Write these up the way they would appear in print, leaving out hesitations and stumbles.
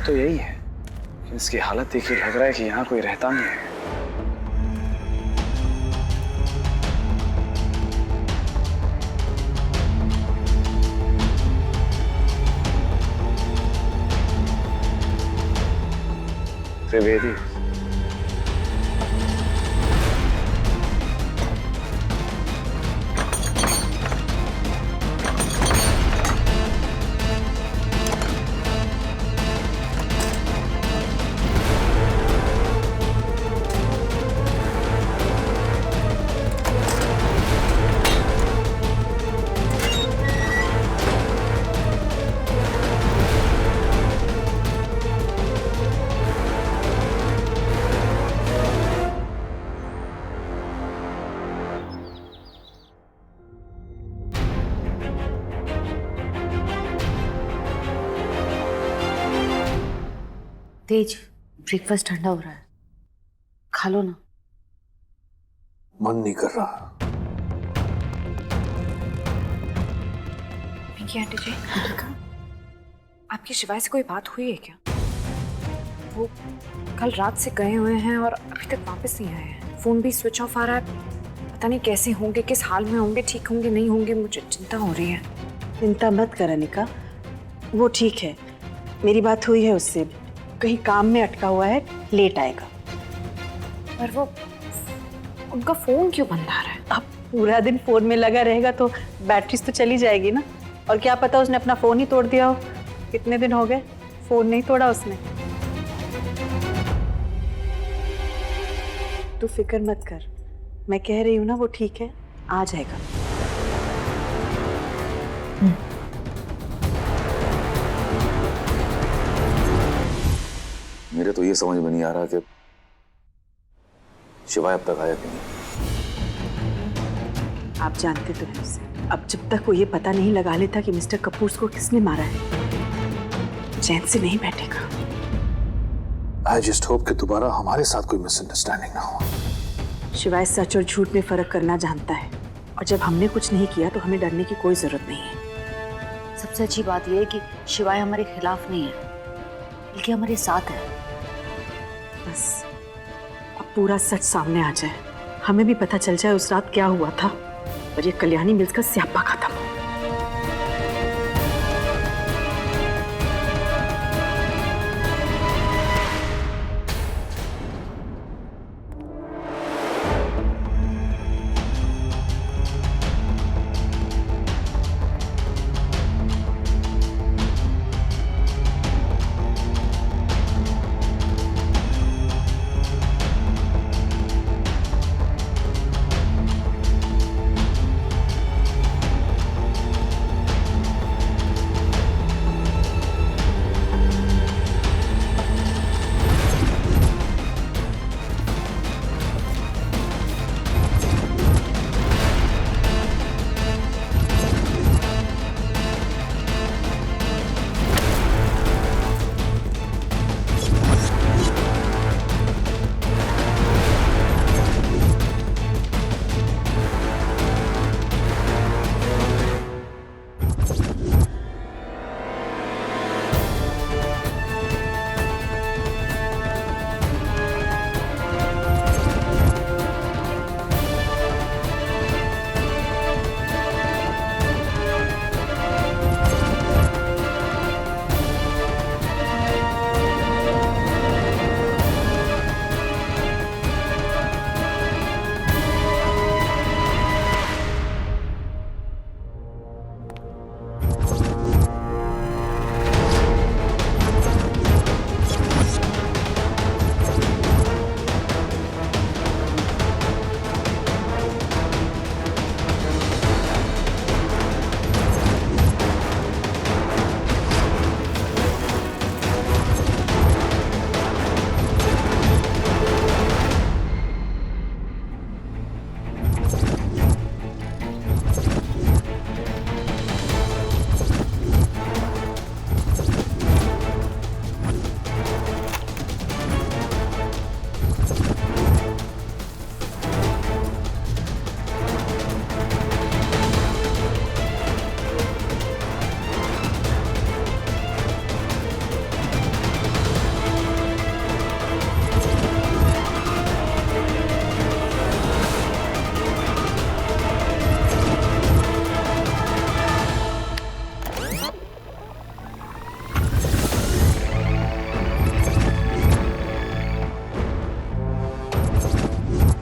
तो यही है कि इसकी हालत देखिए, लग रहा है कि यहाँ कोई रहता नहीं है। त्रिवेदी, तेज, ब्रेकफास्ट ठंडा हो रहा है, खा लो ना। मन नहीं कर रहा। पिंकी आंटी जी, आपकी शिवाय से कोई बात हुई है क्या? वो कल रात से गए हुए हैं और अभी तक वापस नहीं आए हैं। फोन भी स्विच ऑफ आ रहा है। पता नहीं कैसे होंगे, किस हाल में होंगे, ठीक होंगे नहीं होंगे, मुझे चिंता हो रही है। चिंता मत कर अनिका, वो ठीक है। मेरी बात हुई है उससे, कहीं काम में अटका हुआ है, लेट आएगा। पर वो उनका फोन क्यों बंद आ रहा है? अब पूरा दिन फोन में लगा रहेगा तो बैटरी तो चली जाएगी ना। और क्या पता उसने अपना फोन ही तोड़ दिया हो। कितने दिन हो गए फोन नहीं तोड़ा उसने। तू फिक्र मत कर, मैं कह रही हूँ ना वो ठीक है, आ जाएगा। मेरे तो ये समझ में नहीं आ रहा कि शिवाय अब तक आया कि नहीं। आप जानते तो हैं उसे। अब जब तक वो ये पता नहीं लगा लेता कि मिस्टर कपूर को किसने मारा है, चैन से नहीं बैठेगा। आई जस्ट होप कि दोबारा हमारे साथ कोई मिसअंडरस्टैंडिंग ना हो। शिवाय सच और झूठ में फर्क करना जानता है, और जब हमने कुछ नहीं किया तो हमें डरने की कोई जरूरत नहीं है। सबसे अच्छी बात यह है कि शिवाय हमारे खिलाफ नहीं है, बल्कि हमारे साथ है। बस अब पूरा सच सामने आ जाए, हमें भी पता चल जाए उस रात क्या हुआ था, और ये कल्याणी मिल्स का स्यापा खत्म हो।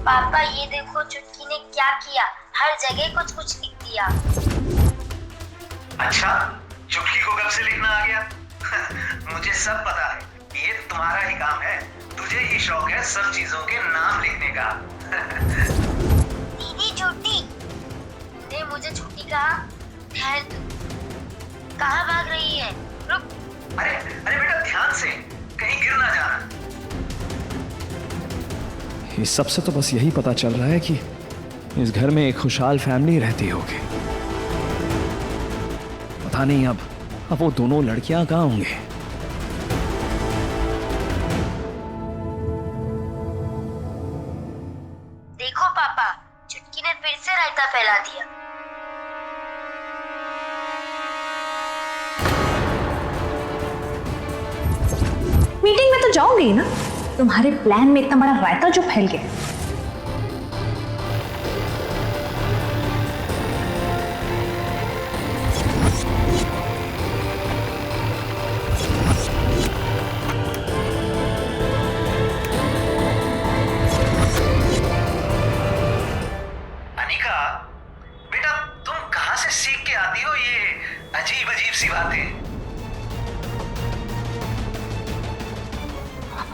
पापा ये देखो चुटकी ने क्या किया, हर जगह कुछ कुछ लिख दिया। अच्छा, चुटकी को कब से लिखना आ गया? मुझे सब पता है, ये तुम्हारा ही काम है। तुझे ही शौक है सब चीजों के नाम लिखने का। दीदी छुट्टी, तूने मुझे छुट्टी कहा? ठहर तू, कहाँ भाग रही है? रुक। अरे अरे बेटा ध्यान से, कहीं गिर ना जाना। इस सब से तो बस यही पता चल रहा है कि इस घर में एक खुशहाल फैमिली रहती होगी। पता नहीं अब वो दोनों लड़कियां कहाँ होंगे। देखो पापा, चुटकी ने फिर से रायता फैला दिया। मीटिंग में तो जाओगे ही ना, तुम्हारे प्लान में इतना बड़ा रायता जो फैल गया। अनिका, बेटा तुम कहाँ से सीख के आती हो ये अजीब अजीब सी बातें?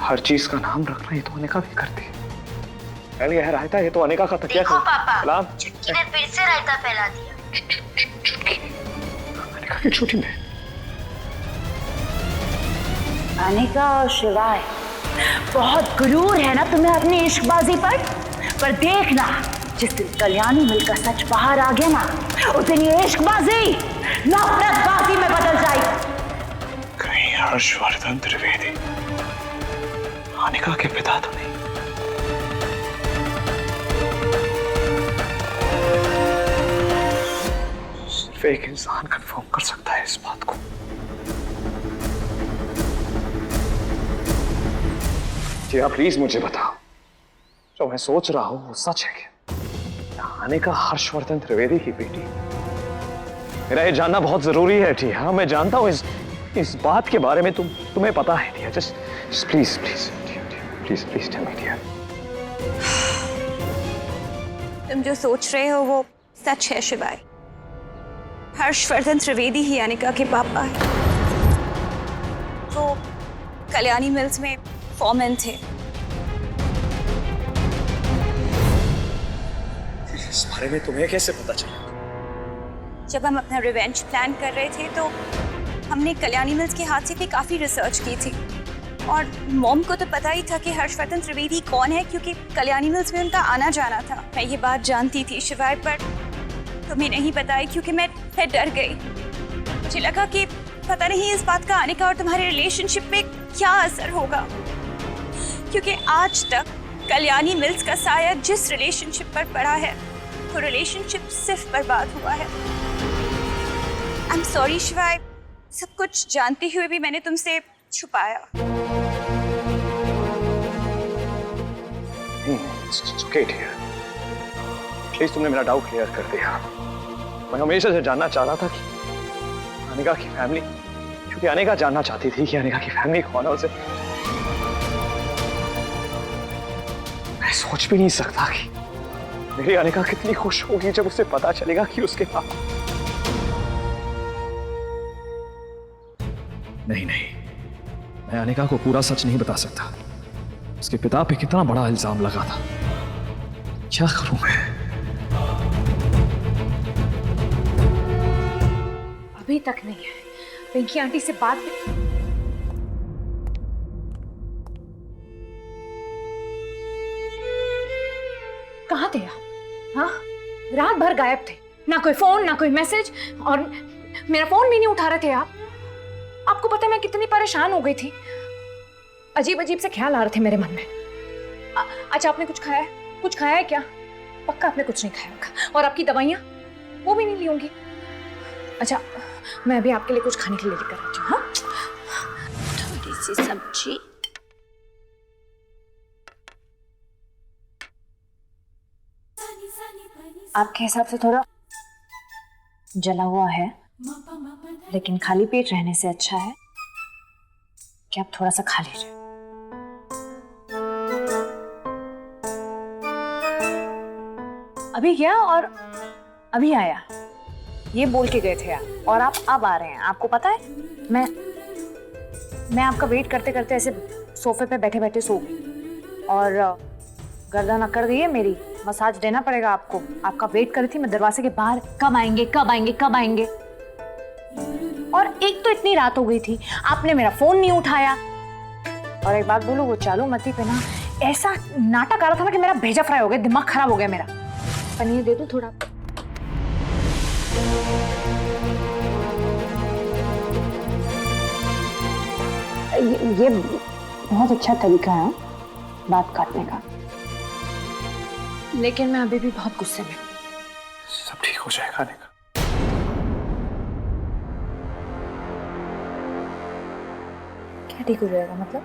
हर चीज का नाम रखना ये तो अनिका भी करती है। पहले यह रायता है तो अनिका का तकिया देखो था। पापा, सलाम। चुटकी ने फिर से रायता फैला दिया। अनिका की छोटी बहन। अनिका और शिवाय, बहुत गुरूर है ना तुम्हें अपनी इश्कबाजी पर देखना, जिस दिन कल्याणी मिलकर सच बाहर आ गया ना, उस दिन ये इश्कबाजी नफरतबाजी में बदल जाएगी। कहीं हर्षवर्धन त्रिवेदी अनिका के पिता तो नहीं? सिर्फ एक इंसान कंफर्म कर सकता है इस बात को। जी आप प्लीज मुझे बताओ, जो मैं सोच रहा हूं वो सच है क्या? अनिका हर्षवर्धन त्रिवेदी की बेटी? मेरा ये जानना बहुत जरूरी है टिया। हाँ मैं जानता हूँ इस बात के बारे में तुम्हें पता है Tia. Just please please please please tell me Tia. तुम जो सोच रहे हो वो सच है शिवाय। हर्षवर्धन त्रिवेदी ही अनिका के पापा है। वो कल्याणी मिल्स में फॉरमैन थे। इस बारे में तुम्हें कैसे पता चला? जब हम अपना रिवेंज प्लान कर रहे थे तो हमने कल्याणी मिल्स के हादसे पे काफी रिसर्च की थी, और मॉम को तो पता ही था कि हर्षवर्धन त्रिवेदी कौन है, क्योंकि कल्याणी मिल्स में उनका आना जाना था। मैं ये बात जानती थी शिवाय, पर तुम्हें नहीं बताई क्योंकि मैं डर गई। मुझे लगा कि पता नहीं इस बात का अनिका और तुम्हारे रिलेशनशिप पे क्या असर होगा, क्योंकि आज तक कल्याणी मिल्स का साया जिस रिलेशनशिप पर पड़ा है वो रिलेशनशिप सिर्फ बर्बाद हुआ है। आई एम सॉरी शिवाय, सब कुछ जानते हुए भी मैंने तुमसे छुपाया। It's okay dear. प्लीज तुमने मेरा डाउट क्लियर कर दिया। मैं हमेशा से जानना चाह रहा था कि अनिका की फैमिली, क्योंकि अनिका जानना चाहती थी कि अनिका की फैमिली कौन है। उसे मैं सोच भी नहीं सकता कि मेरी अनिका कितनी खुश होगी जब उसे पता चलेगा कि उसके पापा। नहीं नहीं, मैं अनिका को पूरा सच नहीं बता सकता। उसके पिता पे कितना बड़ा इल्जाम लगा था। क्या करूं मैं? अभी तक नहीं है। पिंकी आंटी से बात भी... कहाँ थे आप? हाँ, रात भर गायब थे। ना कोई फोन ना कोई मैसेज, और मेरा फोन भी नहीं उठा रहे थे आप। आपको पता है मैं कितनी परेशान हो गई थी। अजीब अजीब से ख्याल आ रहे थे मेरे मन में। अच्छा आपने कुछ खाया है? कुछ खाया है क्या? पक्का आपने कुछ नहीं खाया होगा। और आपकी दवाइयाँ वो भी नहीं ली होंगी। अच्छा मैं अभी आपके लिए कुछ खाने के लिए लेकर आती हूँ। हाँ, थोड़ी सी सब्जी। आपके हिसाब से थोड़ा जला हुआ है, लेकिन खाली पेट रहने से अच्छा है कि आप थोड़ा सा खा लीजिए। अभी गया और अभी आया, ये बोल के गए थे आप, और आप अब आ रहे हैं। आपको पता है मैं आपका वेट करते करते ऐसे सोफे पे बैठे बैठे सो गई और गर्दन अकड़ गई है मेरी, मसाज देना पड़ेगा आपको। आपका वेट कर रही थी मैं दरवाजे के बाहर, कब आएंगे कब आएंगे कब आएंगे। और एक तो इतनी रात हो गई थी, आपने मेरा फोन नहीं उठाया। और एक बात बोलूं, वो चालू मती पे ना ऐसा नाटक आ रहा था ना कि मेरा भेजा फ्राई हो गया, दिमाग खराब हो गया मेरा। पनीर दे दूं थोड़ा? ये बहुत अच्छा तरीका है बात काटने का, लेकिन मैं अभी भी बहुत गुस्से में हूं। सब ठीक हो जाएगा अनिका। क्या ठीक हो जाएगा मतलब?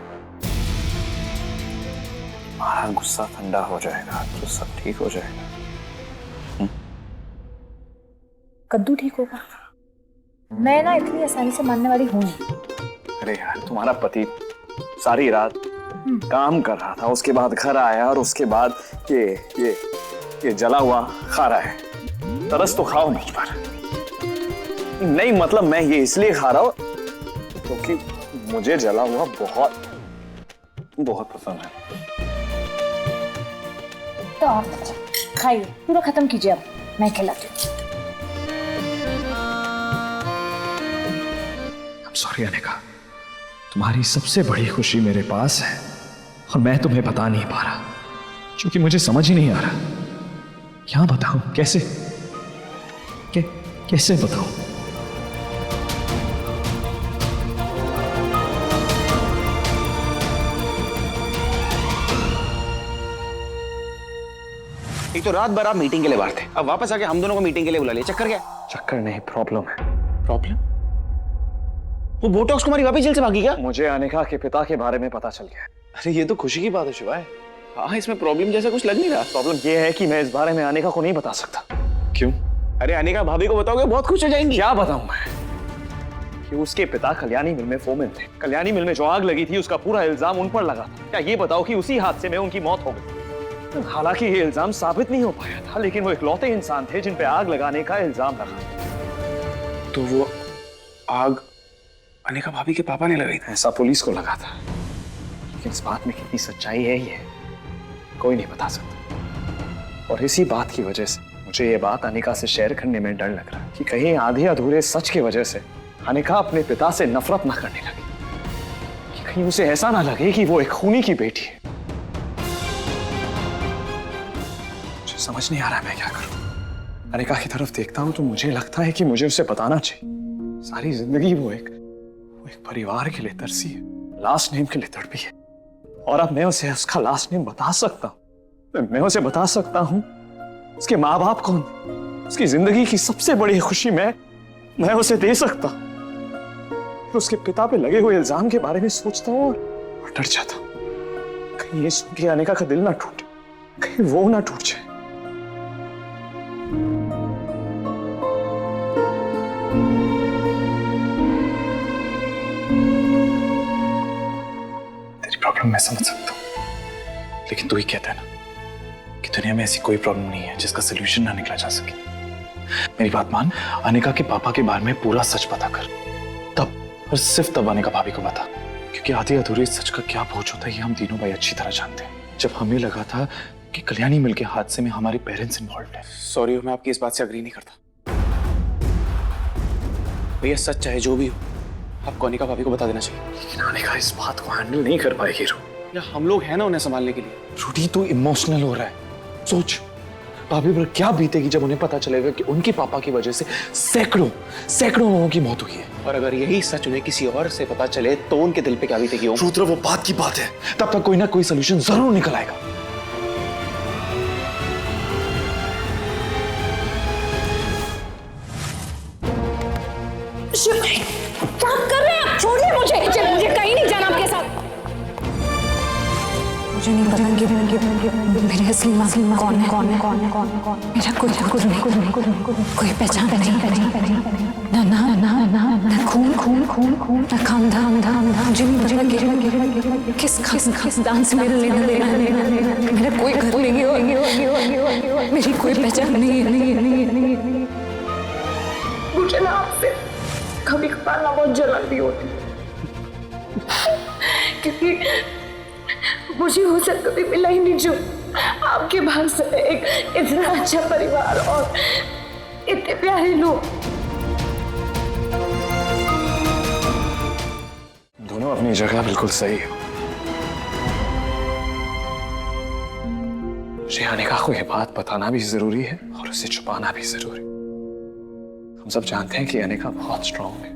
हमारा गुस्सा ठंडा हो जाएगा तो सब ठीक हो जाएगा। कद्दू ठीक होगा? मैं ना इतनी आसानी से मानने वाली हूं नहीं। अरे यार, तुम्हारा पति सारी रात काम कर रहा था, उसके बाद घर आया और उसके बाद ये जला हुआ खा रहा है। तरस तो खाओ मुझ पर। नहीं मतलब मैं ये इसलिए खा रहा हूं क्योंकि मुझे जला हुआ बहुत बहुत पसंद है। तो आप खाइए, पूरा खत्म कीजिए, अब मैं खिलाती हूँ। सॉरी अनिका, तुम्हारी सबसे बड़ी खुशी मेरे पास है और मैं तुम्हें बता नहीं पा रहा क्योंकि मुझे समझ ही नहीं आ रहा क्या बताऊं, कैसे बताऊं। एक तो रात भर आप मीटिंग के लिए बाहर थे, अब वापस आके हम दोनों को मीटिंग के लिए बुला लिया। चक्कर क्या? चक्कर नहीं, प्रॉब्लम है। प्रॉब्लम? वो बोटॉक्स कुमारी वापस जेल से भागी क्या? मुझे अनिका के पिता के बारे में पता चल गया। अरे ये तो खुशी की बात है शिवाय। हाँ, इसमें प्रॉब्लम जैसा कुछ लग नहीं रहा। प्रॉब्लम ये है कि मैं इस बारे में अनिका को नहीं बता सकता। क्यों? अरे अनिका भाभी को बताओगे बहुत खुश हो जाएंगी। क्या बताऊं मैं कि उसके पिता कल्याणी मिल में फोरमैन थे। कल्याणी मिल में जो आग लगी थी उसका पूरा इल्जाम उन पर लगा था। क्या ये बताओ कि उसी हादसे में उनकी मौत हो गई। हालांकि ये इल्जाम साबित नहीं हो पाया था, लेकिन वो इकलौते इंसान थे जिन पे आग लगाने का इल्जाम लगा। तो वो आग अनिका भाभी के पापा ने लगाई थी? ऐसा पुलिस को लगा था, लेकिन इस बात में कितनी सच्चाई है ये कोई नहीं बता सकता। और इसी बात की वजह से मुझे ये बात अनिका से शेयर करने में डर लग रहा है कि कहीं आधे अधूरे सच की वजह से अनिका अपने पिता से नफरत न करने लगे, कि कहीं उसे ऐसा ना लगे कि वो एक खूनी की बेटी है। मुझे समझ नहीं आ रहा मैं क्या करूं। अनिका की तरफ देखता हूं तो मुझे लगता है कि मुझे उसे बताना चाहिए। सारी जिंदगी वो एक परिवार के लिए तरसी है, लास्ट नेम के लिए तड़पी है, और अब मैं उसे उसका लास्ट नेम बता सकता हूं। मैं उसे बता सकता हूं उसके माँ बाप कौन, उसकी जिंदगी की सबसे बड़ी खुशी मैं उसे दे सकता हूं। फिर उसके पिता पे लगे हुए इल्जाम के बारे में सोचता हूं और डर जाता हूं, कहीं ये सुन के अनिका का दिल ना टूटे, कहीं वो ना टूट जाए। प्रॉब्लम मैं समझ सकता हूं, लेकिन तू ही कहता है ना कि दुनिया में ऐसी कोई प्रॉब्लम नहीं है जिसका सलूशन ना निकला जा सके। मेरी बात मान, अनिका के पापा के बारे में पूरा सच पता कर, तब और सिर्फ तब अनिका भाभी को बता, क्योंकि आधे अधूरे सच का क्या बोझ होता है ये हम तीनों भाई अच्छी तरह जानते हैं। जब हमें लगा था कि कल्याणी मिल के हादसे में हमारे पेरेंट्स इन्वॉल्व है। सॉरी, मैं आपकी इस बात से अग्री नहीं करता भैया। सच चाहे जो भी हो, आपको अनिका भाभी को बता देना चाहिए। लेकिन अनिका इस बात को हैंडल नहीं कर पाएगी। या हम लोग हैं ना उन्हें संभालने के लिए। रूडी तू इमोशनल हो रहा है। सोच भाभी पर क्या बीतेगी जब उन्हें पता चलेगा कि उनके पापा की वजह से सैकड़ों लोगों की मौत हुई है। और अगर यही सच उन्हें किसी और से पता चले तो उनके दिल पे क्या बीतेगी? रुद्र, वो बात की बात है, तब तक कोई ना कोई सलूशन जरूर निकल आएगा। क्या कर रहे हैं आप? छोड़िए मुझे, मुझे कहीं नहीं जाना आपके साथ। मुझे नहीं पता कि मेरे असली माँ कौन है मेरा कोई कोई पहचान नहीं ना ना ना ना ना खून ना खानदान मुझे नहीं पता किस खानदान से मेरा लेना देना मेरा कोई घर नहीं है मेरी कोई पहचान नहीं है मुझे ना आपसे कभी कभार ना बहुत जलन भी होती क्योंकि मुझे वो सब कभी मिला ही नहीं जो आपके भाग से एक इतना अच्छा परिवार और इतने प्यारे लोग। दोनों अपनी जगह बिल्कुल सही है। मुझे अनिका को यह बात बताना भी जरूरी है और उसे छुपाना भी जरूरी। हम सब जानते हैं कि अनिका बहुत स्ट्रांग है।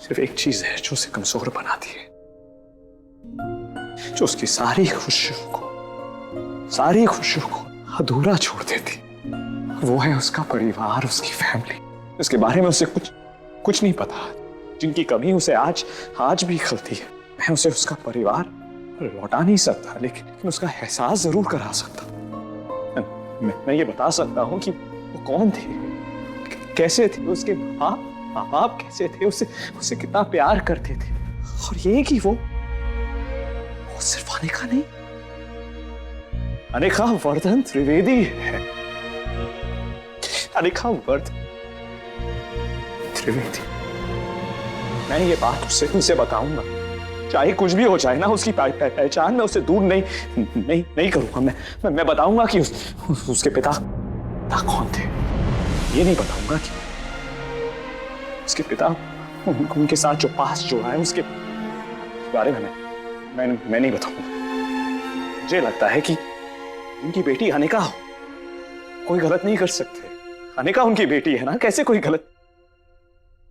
सिर्फ एक चीज है जो उसे कमजोर बनाती है, जो उसकी सारी खुशियों को अधूरा छोड़ देती। वो है उसका परिवार, उसकी फैमिली। उसके बारे में उसे कुछ नहीं पता, जिनकी कमी उसे आज भी खलती है। मैं उसे उसका परिवार लौटा नहीं सकता, लेकिन उसका एहसास जरूर करा सकता। मैं ये बता सकता हूँ कि वो कौन थे, कैसे थे, उसके माँ बाप कैसे थे, उसे कितना प्यार करते थे। और ये कि वो सिर्फ अनिका नहीं, अनिका वर्धन त्रिवेदी है। अनिका वर्धन त्रिवेदी। मैं ये बात उसे बताऊंगा, चाहे कुछ भी हो जाए ना। उसकी पहचान मैं उसे दूर नहीं करूंगा। मैं बताऊंगा कि उसके पिता कौन थे। ये नहीं बताऊंगा कि उसके पिता उनके साथ जो पास जुड़ा है उसके बारे में मैं नहीं बताऊंगा। मुझे लगता है कि उनकी बेटी अनिका हो, कोई गलत नहीं कर सकते। अनिका उनकी बेटी है ना, कैसे कोई गलत।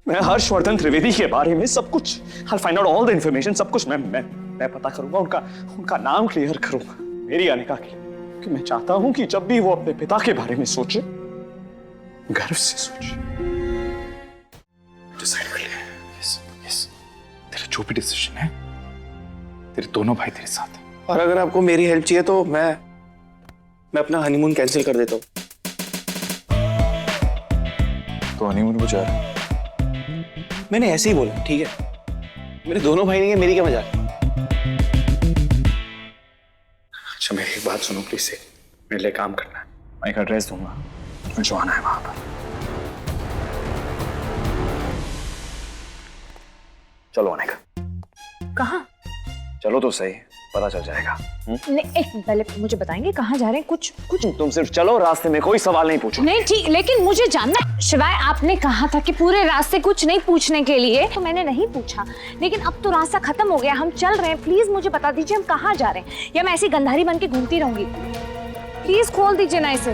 मैं हर्षवर्धन त्रिवेदी के बारे में सब कुछ, I'll find out all the information, सब कुछ मैं पता करूंगा, उनका नाम क्लियर करूंगा मेरी अनिका के लिए। क्योंकि मैं चाहता हूं कि जब भी वो अपने पिता के बारे में सोचे, गर्व से सोचे। डिसाइड कर लिया। यस, तेरा जो भी डिसीजन है, तेरे दोनों भाई तेरे साथ हैं। और अगर आपको मेरी हेल्प चाहिए तो मैं अपना हनीमून कैंसिल कर देता हूँ। तो हनीमून को जा रहा है? मैंने ऐसे ही बोला, ठीक है? मेरे दोनों भाई नहीं है, मेरी क्या मजाक। अच्छा मेरी एक बात सुनो प्लीज। मेरे लिए काम करना है, मैं एक एड्रेस दूंगा, जो आना है वहां पर। चलो अनिका। कहाँ? चलो तो सही, पता चल जाएगा। नहीं, एक पहले मुझे बताएंगे कहाँ जा रहे हैं? कुछ तुम सिर्फ चलो, रास्ते में कोई सवाल नहीं पूछो। नहीं ठीक, लेकिन मुझे जानना। शिवाय आपने कहा था कि पूरे रास्ते कुछ नहीं पूछने के लिए, तो मैंने नहीं पूछा। लेकिन अब तो रास्ता खत्म हो गया, हम चल रहे हैं। प्लीज मुझे बता दीजिए हम कहाँ जा रहे हैं, या मैं ऐसी गंधारी बन के घूमती रहूंगी? प्लीज खोल दीजिए ना इसे।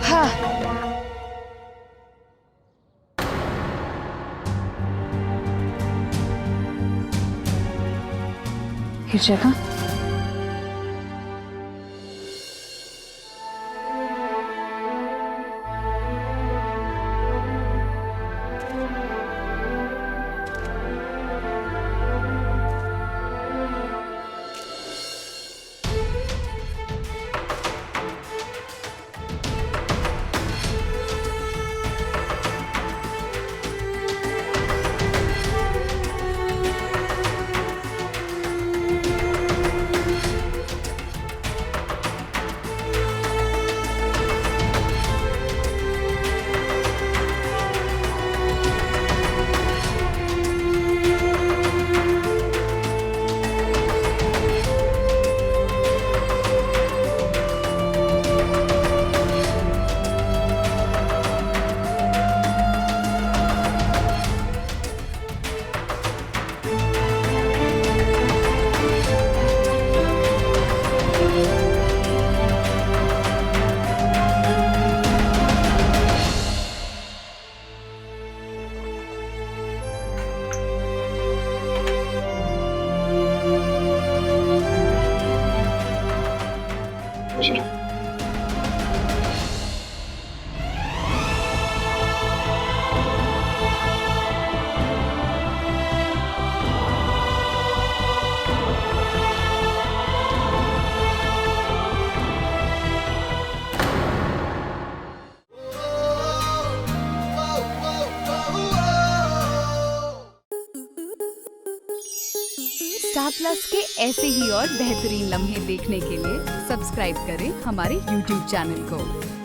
हाँ किस जगह? प्लस के ऐसे ही और बेहतरीन लम्हे देखने के लिए सब्सक्राइब करें हमारे YouTube चैनल को।